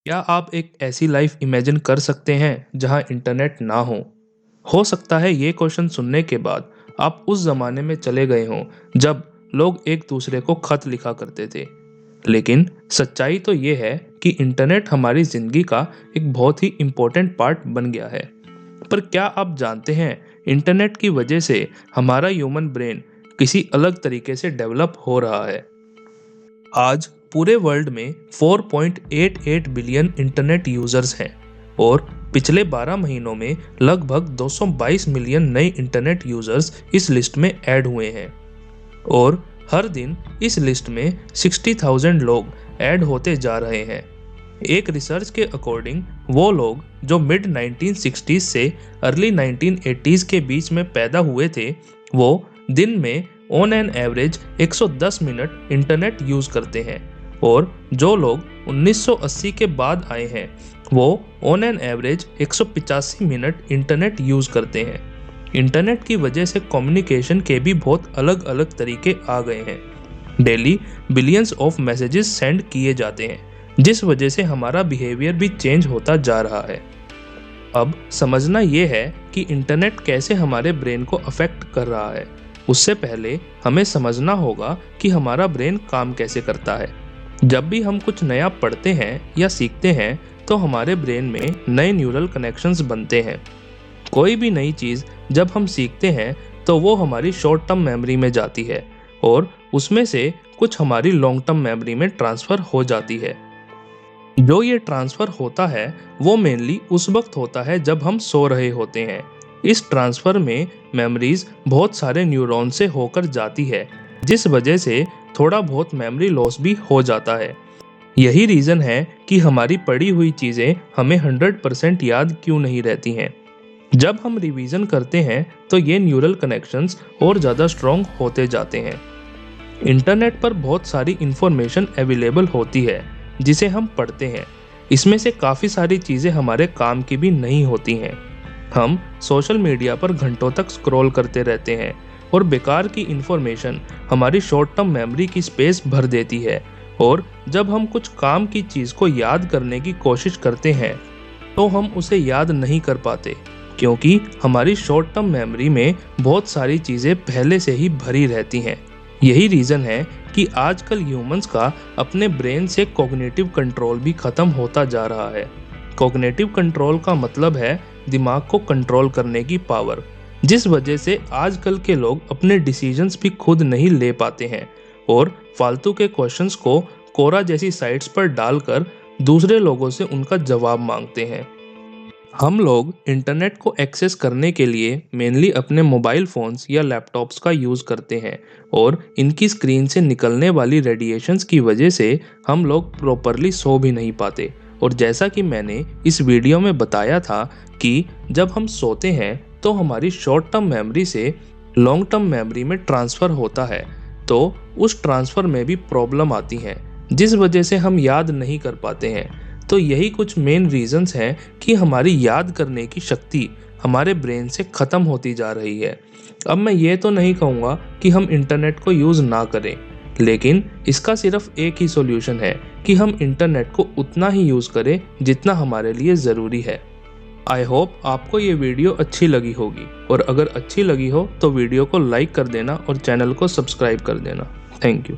क्या आप एक ऐसी लाइफ इमेजिन कर सकते हैं जहां इंटरनेट ना हो? हो सकता है ये क्वेश्चन सुनने के बाद आप उस जमाने में चले गए हों जब लोग एक दूसरे को खत लिखा करते थे। लेकिन सच्चाई तो ये है कि इंटरनेट हमारी जिंदगी का एक बहुत ही इम्पोर्टेंट पार्ट बन गया है। पर क्या आप जानते हैं, इंटरनेट की वजह से हमारा ह्यूमन ब्रेन किसी अलग तरीके से डेवलप हो रहा है। आज पूरे वर्ल्ड में 4.88 बिलियन इंटरनेट यूजर्स हैं और पिछले 12 महीनों में लगभग 222 मिलियन नए इंटरनेट यूजर्स इस लिस्ट में ऐड हुए हैं। और हर दिन इस लिस्ट में 60,000 लोग ऐड होते जा रहे हैं। एक रिसर्च के अकॉर्डिंग वो लोग जो मिड 1960s से अर्ली 1980s के बीच में पैदा हुए थे, वो दिन में on an average 110 minute internet use करते हैं। और जो लोग 1980 के बाद आए हैं, वो on an average 185 minute internet use करते हैं। इंटरनेट की वजह से कम्युनिकेशन के भी बहुत अलग अलग तरीके आ गए हैं। Daily billions of messages send किए जाते हैं, जिस वजह से हमारा बिहेवियर भी चेंज होता जा रहा है। अब समझना ये है कि इंटरनेट कैसे हमारे ब्रेन को अफेक्ट कर रहा है। उससे पहले हमें समझना होगा कि हमारा ब्रेन काम कैसे करता है। जब भी हम कुछ नया पढ़ते हैं या सीखते हैं तो हमारे ब्रेन में नए न्यूरल कनेक्शंस बनते हैं। कोई भी नई चीज़ जब हम सीखते हैं तो वो हमारी शॉर्ट टर्म मेमोरी में जाती है और उसमें से कुछ हमारी लॉन्ग टर्म मेमोरी में ट्रांसफ़र हो जाती है। जो ये ट्रांसफ़र होता है वो मेनली उस वक्त होता है जब हम सो रहे होते हैं। इस ट्रांसफ़र में मेमोरीज बहुत सारे न्यूरॉन से होकर जाती है, जिस वजह से थोड़ा बहुत मेमोरी लॉस भी हो जाता है। यही रीज़न है कि हमारी पढ़ी हुई चीज़ें हमें 100% याद क्यों नहीं रहती हैं। जब हम रिवीजन करते हैं तो ये न्यूरल कनेक्शंस और ज़्यादा स्ट्रॉन्ग होते जाते हैं। इंटरनेट पर बहुत सारी इंफॉर्मेशन अवेलेबल होती है जिसे हम पढ़ते हैं। इसमें से काफ़ी सारी चीज़ें हमारे काम की भी नहीं होती हैं। हम सोशल मीडिया पर घंटों तक स्क्रॉल करते रहते हैं और बेकार की इंफॉर्मेशन हमारी शॉर्ट टर्म मेमोरी की स्पेस भर देती है। और जब हम कुछ काम की चीज़ को याद करने की कोशिश करते हैं तो हम उसे याद नहीं कर पाते, क्योंकि हमारी शॉर्ट टर्म मेमोरी में बहुत सारी चीज़ें पहले से ही भरी रहती हैं। यही रीज़न है कि आजकल ह्यूमंस का अपने ब्रेन से कॉग्निटिव कंट्रोल भी ख़त्म होता जा रहा है। कॉग्निटिव कंट्रोल का मतलब है दिमाग को कंट्रोल करने की पावर, जिस वजह से आजकल के लोग अपने डिसीजंस भी खुद नहीं ले पाते हैं और फालतू के क्वेश्चंस को कोरा जैसी साइट्स पर डालकर दूसरे लोगों से उनका जवाब मांगते हैं। हम लोग इंटरनेट को एक्सेस करने के लिए मेनली अपने मोबाइल फ़ोन्स या लैपटॉप्स का यूज़ करते हैं और इनकी स्क्रीन से निकलने वाली रेडिएशंस की वजह से हम लोग प्रॉपरली सो भी नहीं पाते। और जैसा कि मैंने इस वीडियो में बताया था कि जब हम सोते हैं तो हमारी शॉर्ट टर्म मेमोरी से लॉन्ग टर्म मेमोरी में ट्रांसफ़र होता है, तो उस ट्रांसफ़र में भी प्रॉब्लम आती हैं, जिस वजह से हम याद नहीं कर पाते हैं। तो यही कुछ मेन रीजंस हैं कि हमारी याद करने की शक्ति हमारे ब्रेन से ख़त्म होती जा रही है। अब मैं ये तो नहीं कहूँगा कि हम इंटरनेट को यूज़ ना करें, लेकिन इसका सिर्फ एक ही सॉल्यूशन है कि हम इंटरनेट को उतना ही यूज़ करें जितना हमारे लिए ज़रूरी है। आई होप आपको ये वीडियो अच्छी लगी होगी, और अगर अच्छी लगी हो तो वीडियो को लाइक कर देना और चैनल को सब्सक्राइब कर देना। Thank you.